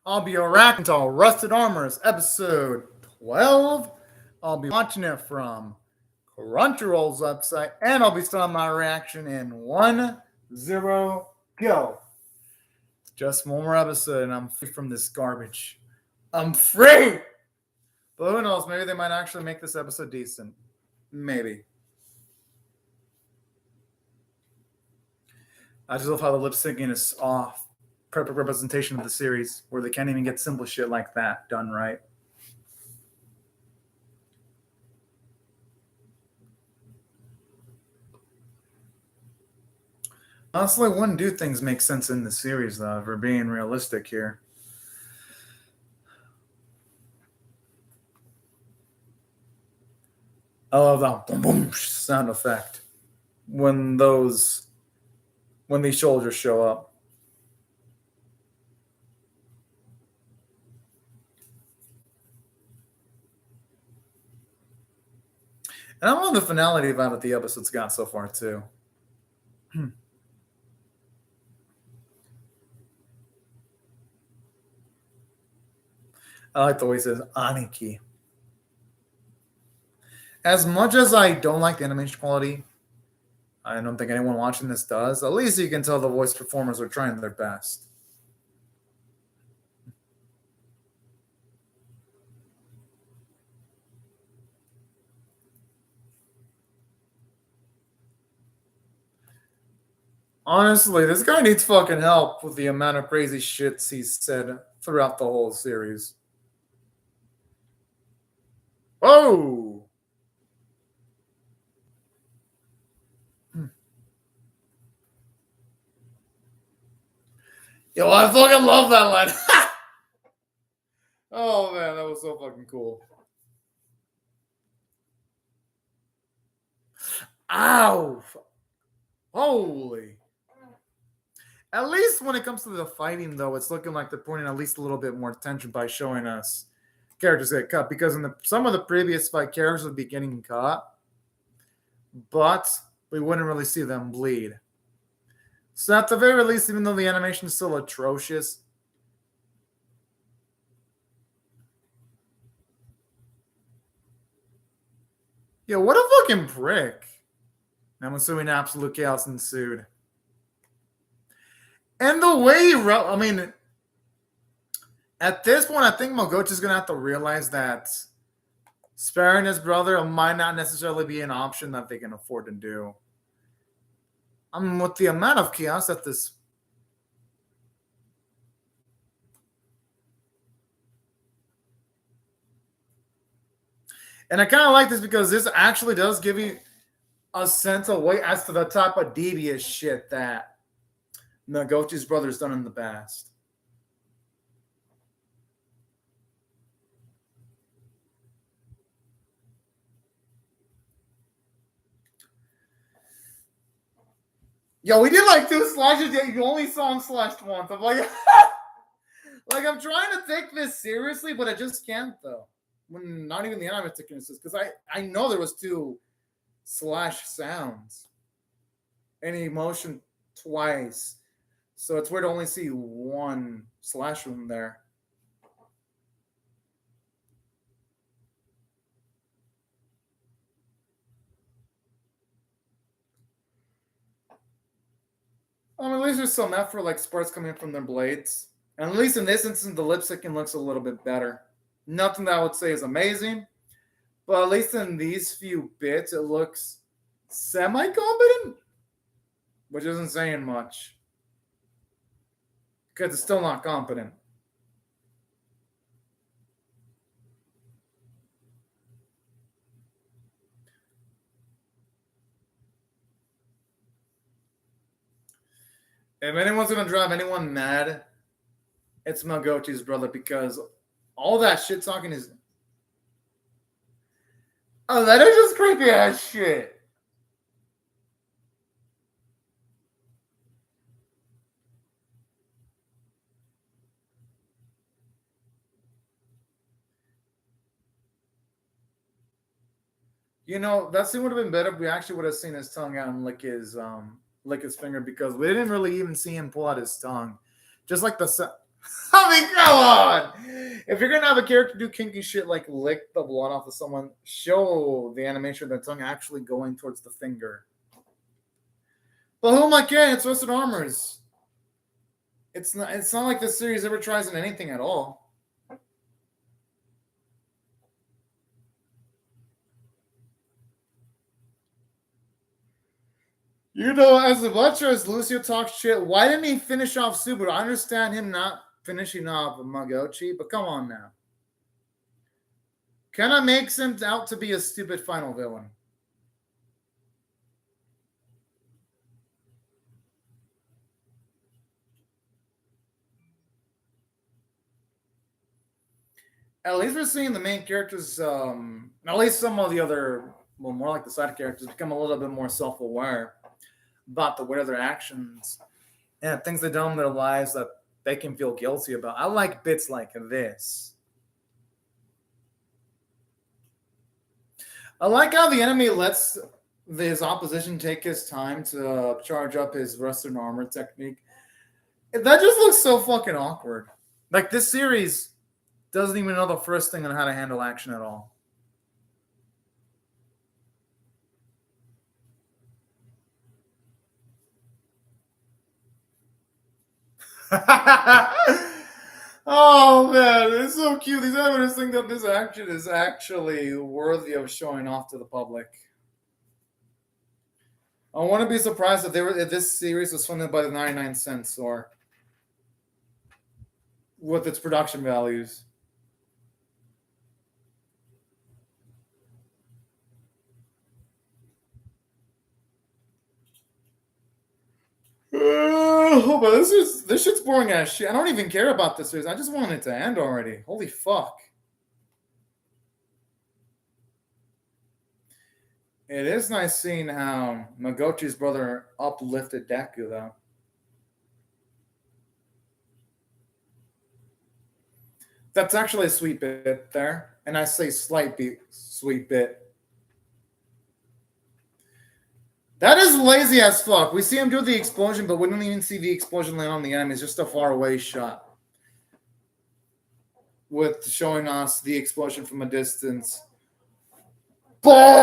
I'll be reacting to Rusted Armors episode 12. I'll be watching it from Crunchyroll's website, and I'll be starting my reaction in 1-0 go. Just one more episode, and I'm free from this garbage. I'm free! But who knows? Maybe they might actually make this episode decent. Maybe. I just love how the lip syncing is off. Perfect representation of the series, where they can't even get simple shit like that done right. Honestly, wouldn't do things make sense in the series, though, if we're being realistic here. I love that boom boom sound effect when these soldiers show up. And I love the finality about it the episode's got so far, too. I like the way he says Aniki. As much as I don't like the animation quality, I don't think anyone watching this does. At least you can tell the voice performers are trying their best. Honestly, this guy needs fucking help with the amount of crazy shits he's said throughout the whole series. Oh! Yo, I fucking love that line. Oh man, that was so fucking cool. Ow! Holy. At least when it comes to the fighting, though, it's looking like they're putting at least a little bit more attention by showing us characters get cut. Because in some of the previous fight, characters would be getting cut, but we wouldn't really see them bleed. So at the very least, even though the animation is still atrocious, yo, what a fucking prick. I'm assuming absolute chaos ensued. And the way I mean, at this point, I think Mogochi's going to have to realize that sparing his brother might not necessarily be an option that they can afford to do. I mean, with the amount of chaos that this... And I kind of like this because this actually does give you a sense of weight as to the type of devious shit that Mogochi's brother's done in the past. Yo, we did like 2 slashes, yet you only saw him slashed once. I'm like, like I'm trying to take this seriously, but I just can't though. When not even the anime taking this, because I know there was 2 slash sounds, and emotion twice. So it's weird to only see 1 slash from there. At least there's some effort, like sparks coming from their blades. And at least in this instance, the lip syncing looks a little bit better. Nothing that I would say is amazing, but at least in these few bits, it looks semi-competent, which isn't saying much, because it's still not competent. If anyone's going to drive anyone mad, it's Mogochi's brother, because all that shit talking is... Oh, that is just creepy ass shit. You know, that scene would have been better if we actually would have seen his tongue out and lick his finger, because we didn't really even see him pull out his tongue. Just like the I mean, come on! If you're gonna have a character do kinky shit like lick the blood off of someone, show the animation of their tongue actually going towards the finger. But who am I kidding? It's Rusted Armors. It's not. It's not like this series ever tries in anything at all. You know, as much as Lucio talks shit, why didn't he finish off Subaru? I understand him not finishing off Magochi, but come on now. Kind of makes him out to be a stupid final villain. At least we're seeing the main characters, at least some of the other, well, more like the side characters, become a little bit more self-aware about the way of their actions and things they've done in their lives that they can feel guilty about. I like bits like this. I like how the enemy lets his opposition take his time to charge up his Western armor technique. That just looks so fucking awkward. Like, this series doesn't even know the first thing on how to handle action at all. Oh man, it's so cute. These animators think that this action is actually worthy of showing off to the public. I want to be surprised if this series was funded by the 99 cent store with its production values. Oh, but this shit's boring as shit. I don't even care about this series. I just want it to end already. Holy fuck. It is nice seeing how Magochi's brother uplifted Deku, though. That's actually a sweet bit there. And I say sweet bit. That is lazy as fuck. We see him do the explosion, but we don't even see the explosion land on the enemy. It's just a far away shot. With showing us the explosion from a distance. Boring!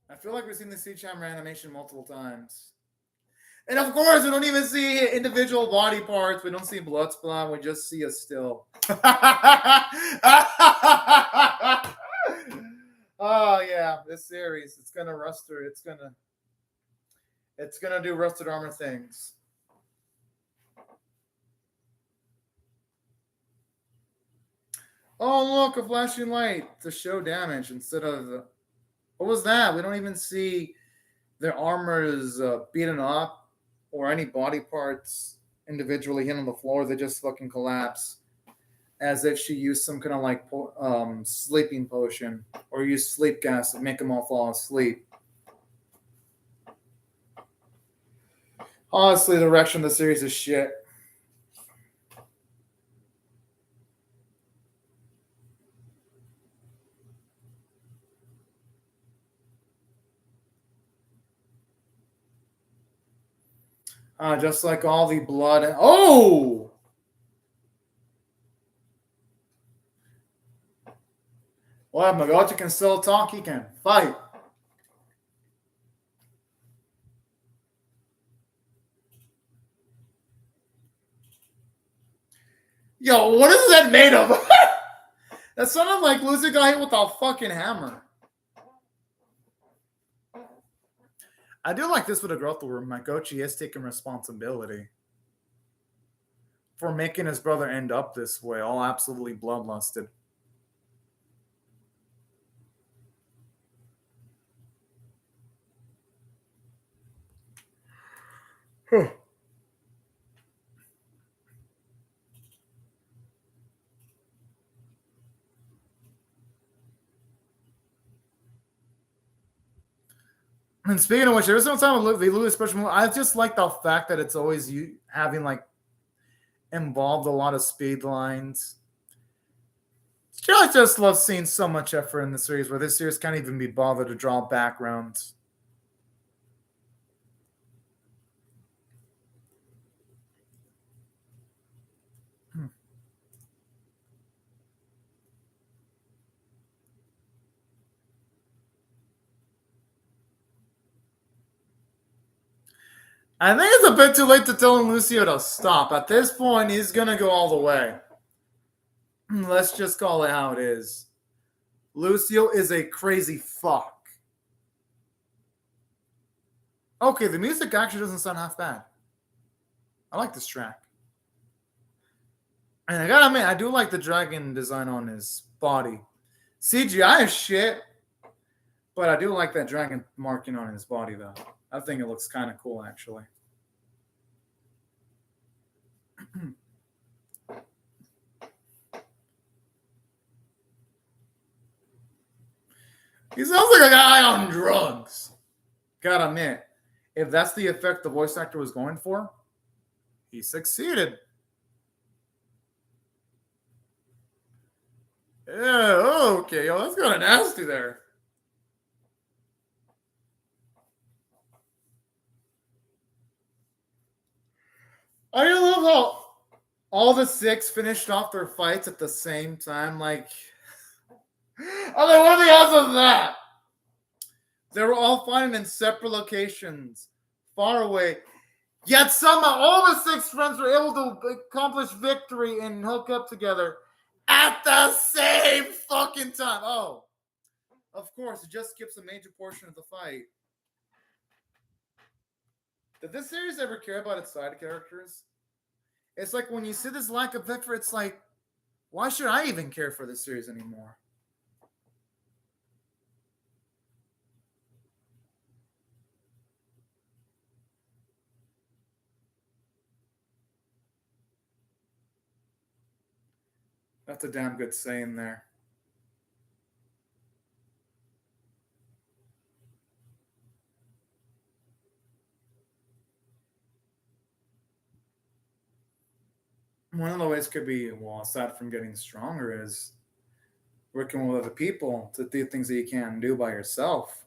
I feel like we've seen the C-Chamber animation multiple times. And of course, we don't even see individual body parts. We don't see blood splat. We just see a still. Oh yeah, this series. It's gonna Ruster. It's gonna do Rusted Armor things. Oh look, a flashing light to show damage instead of the. What was that? We don't even see their armor is beaten up or any body parts individually hit on the floor. They just fucking collapse as if she used some kind of like sleeping potion or used sleep gas to make them all fall asleep. Honestly, the direction of the series is shit. Just like all the blood. Oh! Well, Magochi can still talk. He can fight. Yo, what is that made of? That sounded like Lucy got hit with a fucking hammer. I do like this with a growth where Magochi is taking responsibility for making his brother end up this way, all absolutely bloodlusted. Huh. And speaking of which, every single time they lose a special move, I just like the fact that it's always you having like involved a lot of speed lines. I just love seeing so much effort in the series where this series can't even be bothered to draw backgrounds. I think it's a bit too late to tell Lucio to stop. At this point, he's gonna go all the way. Let's just call it how it is. Lucio is a crazy fuck. Okay, the music actually doesn't sound half bad. I like this track. And I gotta admit, I do like the dragon design on his body. CGI is shit, but I do like that dragon marking on his body, though. I think it looks kind of cool, actually. He sounds like a guy on drugs. Gotta admit, if that's the effect the voice actor was going for, he succeeded. Yeah, okay, yo, that's kind of nasty there. I love how all the six finished off their fights at the same time. Like, I mean, what are the odds of that? They were all fighting in separate locations, far away. Yet somehow all the six friends were able to accomplish victory and hook up together at the same fucking time. Oh, of course, it just skips a major portion of the fight. Did this series ever care about its side characters? It's like when you see this lack of effort, it's like, why should I even care for this series anymore? That's a damn good saying there. One of the ways could be, well, aside from getting stronger, is working with other people to do things that you can't do by yourself.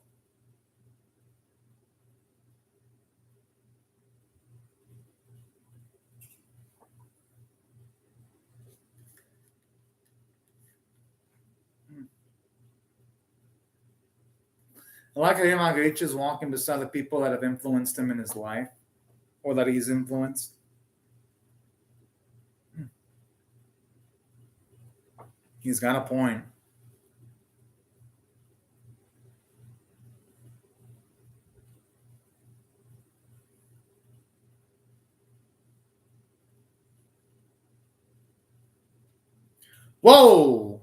I like how Yamaguchi is walking beside the people that have influenced him in his life, or that he's influenced. He's got a point. Whoa!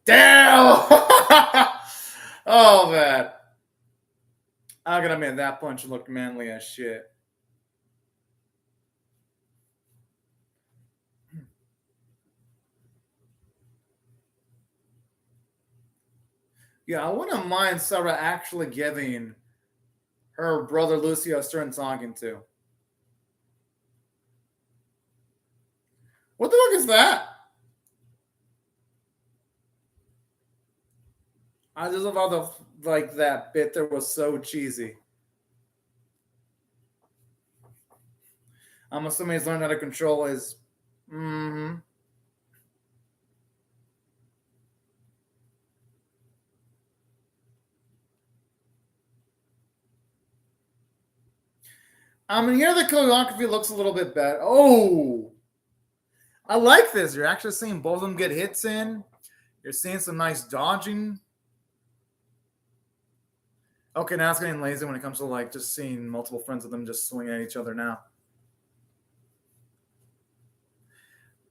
Damn! Oh, man. I gotta admit, that punch looked manly as shit. Yeah, I wouldn't mind Sarah actually giving her brother Lucio a certain talking to. What the fuck is that? I just love how the like that bit there was so cheesy. I'm assuming he's learned how to control his. Mm-hmm. I mean, here the choreography looks a little bit better. Oh, I like this. You're actually seeing both of them get hits in. You're seeing some nice dodging. Okay, now it's getting lazy when it comes to like just seeing multiple friends of them just swinging at each other now.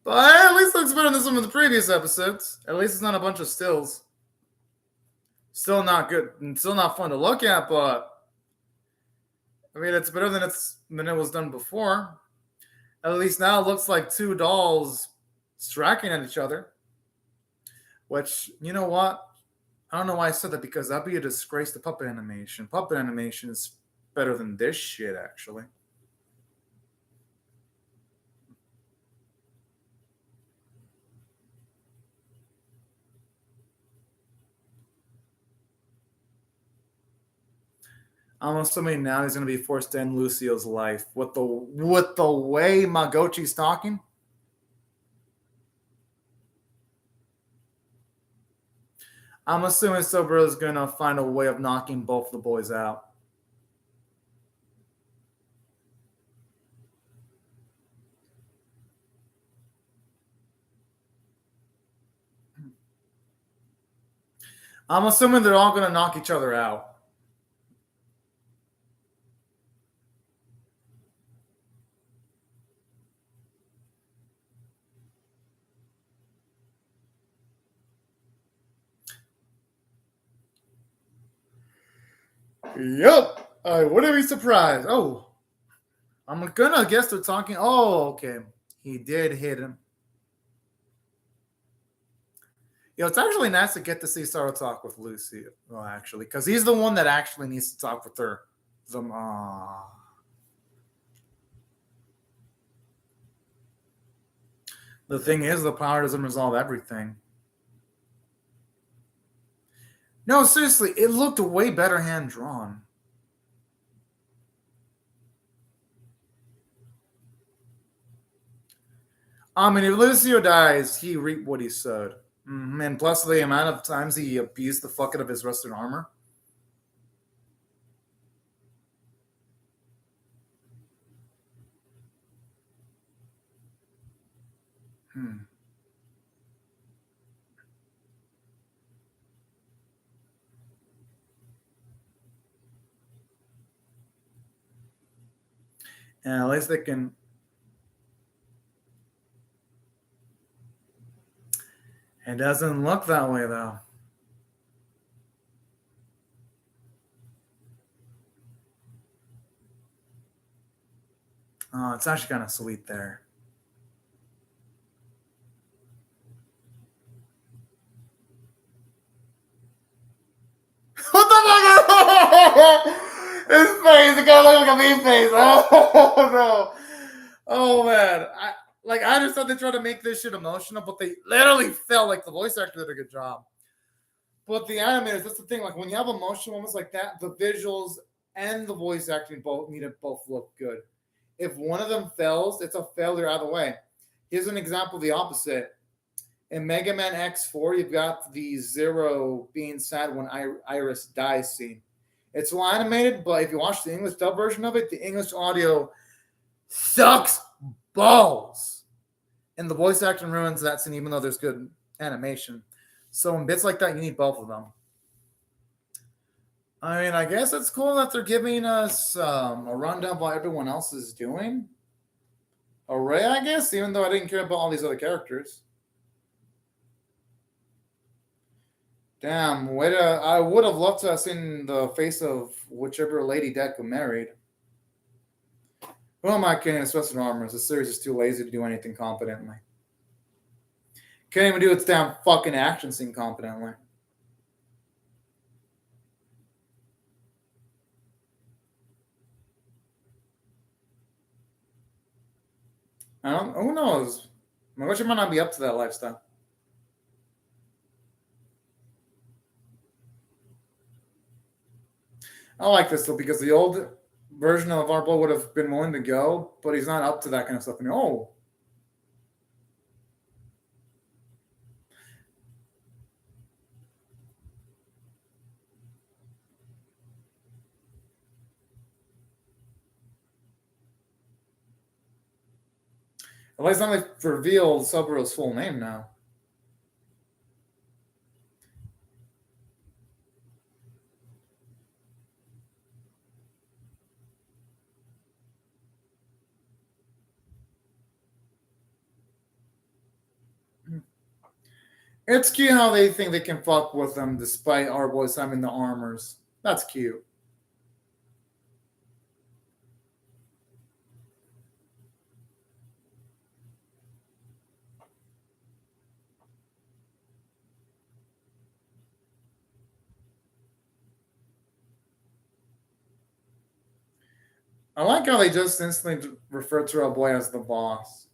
But at least it looks better than some of the previous episodes. At least it's not a bunch of stills. Still not good and still not fun to look at, but I mean it's better than it was done before. At least now it looks like two dolls striking at each other. Which, you know what? I don't know why I said that because that'd be a disgrace to puppet animation. Puppet animation is better than this shit, actually. I'm assuming now he's going to be forced to end Lucio's life with the way Magochi's talking. I'm assuming Sabiiro's going to find a way of knocking both the boys out. I'm assuming they're all going to knock each other out. Yep. I wouldn't be surprised. Oh, I'm gonna guess they're talking. Oh, okay. He did hit him. It's actually nice to get to see Sarah talk with Lucy. Well, actually, because he's the one that actually needs to talk with her. The thing is, the power doesn't resolve everything. No, seriously, it looked way better hand drawn. I mean, if Lucio dies, he reaped what he sowed. And plus the amount of times he abused the fuck out of his rusted armor. And at least they can. It doesn't look that way, though. Oh, it's actually kind of sweet there. What the fuck? His face, it kind of looks like a mean face. Oh, no. Oh, man. I understand they tried to make this shit emotional, but they literally felt like the voice actor did a good job. But the animators, that's the thing. Like, when you have emotional moments like that, the visuals and the voice acting both need to both look good. If one of them fails, it's a failure either way. Here's an example of the opposite. In Mega Man X4, you've got the Zero being sad when Iris dies scene. It's well animated, but if you watch the English dub version of it, the English audio sucks balls. And the voice acting ruins that scene, even though there's good animation. So in bits like that, you need both of them. I mean, I guess it's cool that they're giving us a rundown of what everyone else is doing. Array, I guess, even though I didn't care about all these other characters. Damn, I would have loved to have seen the face of whichever Lady Deku married. Who am I kidding? It's Western Armors. The series is too lazy to do anything competently. Can't even do its damn fucking action scene competently. Who knows? Magochi might not be up to that lifestyle. I like this though because the old version of our boy would have been willing to go, but he's not up to that kind of stuff. And at least not like revealed Sabiiro's full name now. It's cute how they think they can fuck with them despite our boys having the armors. That's cute. I like how they just instantly refer to our boy as the boss.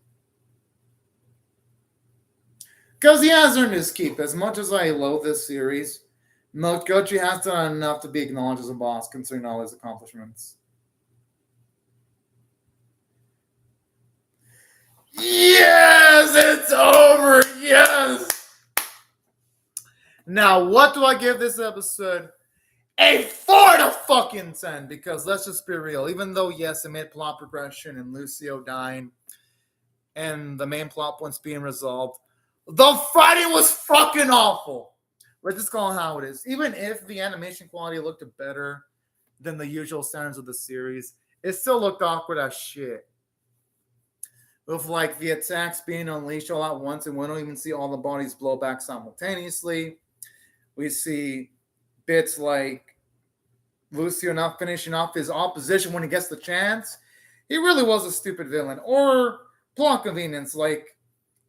Because he has earned his keep. As much as I loathe this series, Mokochi has done enough to be acknowledged as a boss, considering all his accomplishments. Yes, it's over. Yes. Now, what do I give this episode? A 4/10, because let's just be real. Even though, yes, it made plot progression and Lucio dying and the main plot points being resolved, the fighting was fucking awful. Let's just call it how it is. Even if the animation quality looked better than the usual standards of the series, it still looked awkward as shit. With like the attacks being unleashed all at once, and we don't even see all the bodies blow back simultaneously. We see bits like Lucio not finishing off his opposition when he gets the chance. He really was a stupid villain. Or plot convenience, like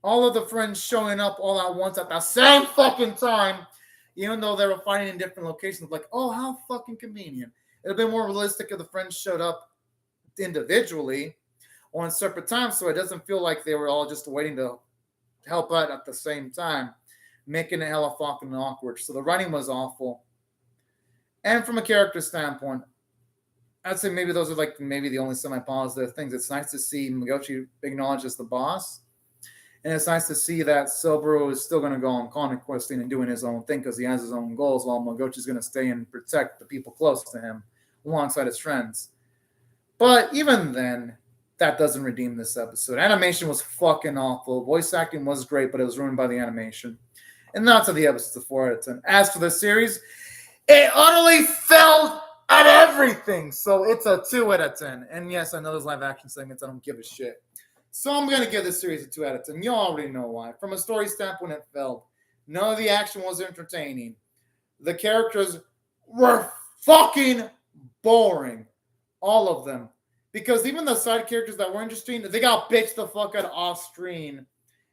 all of the friends showing up all at once at the same fucking time, even though they were fighting in different locations. Like, oh, how fucking convenient. It would have been more realistic if the friends showed up individually or in separate times, so it doesn't feel like they were all just waiting to help out at the same time, making it hella fucking awkward. So the writing was awful. And from a character standpoint, I'd say maybe those are like maybe the only semi-positive things. It's nice to see Mokochi acknowledged as the boss. And it's nice to see that Sabiiro is still going to go on conquesting and doing his own thing because he has his own goals, while Mokochi's going to stay and protect the people close to him alongside his friends. But even then, that doesn't redeem this episode. Animation was fucking awful. Voice acting was great, but it was ruined by the animation. And that's how the episode's a 4/10. As for the series, it utterly failed at everything. So it's a 2/10. And yes, I know there's live action segments. I don't give a shit. So I'm going to give this series a 2/10. You already know why. From a story standpoint, it failed. None of the action was entertaining. The characters were fucking boring. All of them. Because even the side characters that were interesting, they got bitched the fuck out off screen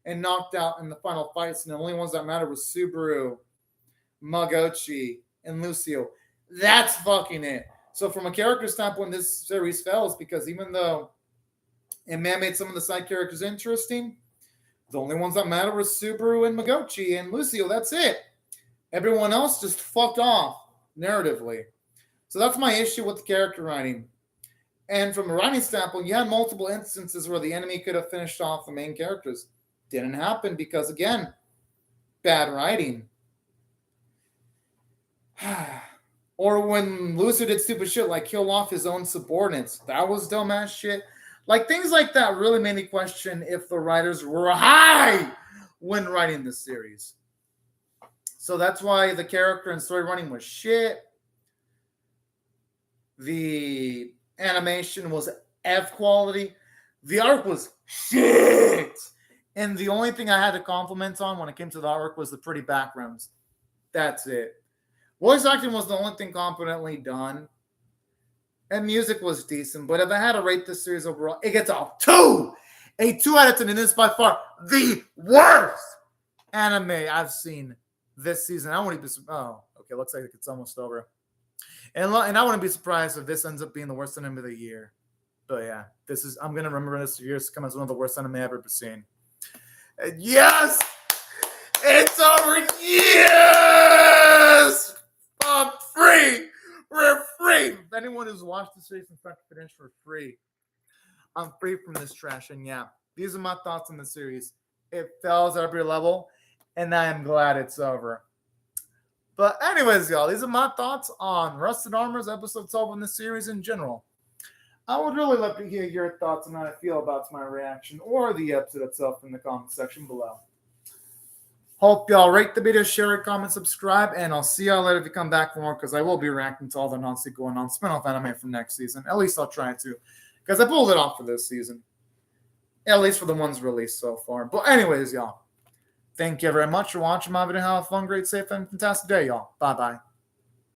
and knocked out in the final fights. And the only ones that mattered was Sabiiro, Mokochi, and Lucio. That's fucking it. So from a character standpoint, this series fails because even though it made some of the side characters interesting, the only ones that matter were Sabiiro and Mokochi and Lucio. That's it. Everyone else just fucked off narratively. So that's my issue with the character writing. And from a writing standpoint, you had multiple instances where the enemy could have finished off the main characters. Didn't happen because, again, bad writing. Or when Lucio did stupid shit like kill off his own subordinates. That was dumbass shit. Like, things like that really made me question if the writers were high when writing this series. So that's why the character and story writing was shit. The animation was F quality. The art was shit. And the only thing I had to compliment on when it came to the artwork was the pretty backgrounds. That's it. Voice acting was the only thing competently done. And music was decent. But if I had to rate this series overall, it gets a 2. A 2/10. And it's by far the worst anime I've seen this season. I won't even be... Oh, okay. Looks like it's almost over. And I wouldn't be surprised if this ends up being the worst anime of the year. But yeah, I'm going to remember this year to come as one of the worst anime I've ever seen. And yes! It's over! Yes! I'm free! We're free! If anyone who's watched the series from start to finish for free, I'm free from this trash. And yeah, these are my thoughts on the series. It fails at every level, and I am glad it's over. But anyways, y'all, these are my thoughts on Rusted Armor's episode 12 in the series in general. I would really love to hear your thoughts on how I feel about my reaction or the episode itself in the comment section below. Hope y'all rate the video, share it, comment, subscribe, and I'll see y'all later if you come back for more because I will be reacting to all the nonsense going on spin-off anime from next season. At least I'll try to because I pulled it off for this season. At least for the ones released so far. But anyways, y'all. Thank you very much for watching my video. Have a fun, great, safe, and fantastic day, y'all. Bye-bye.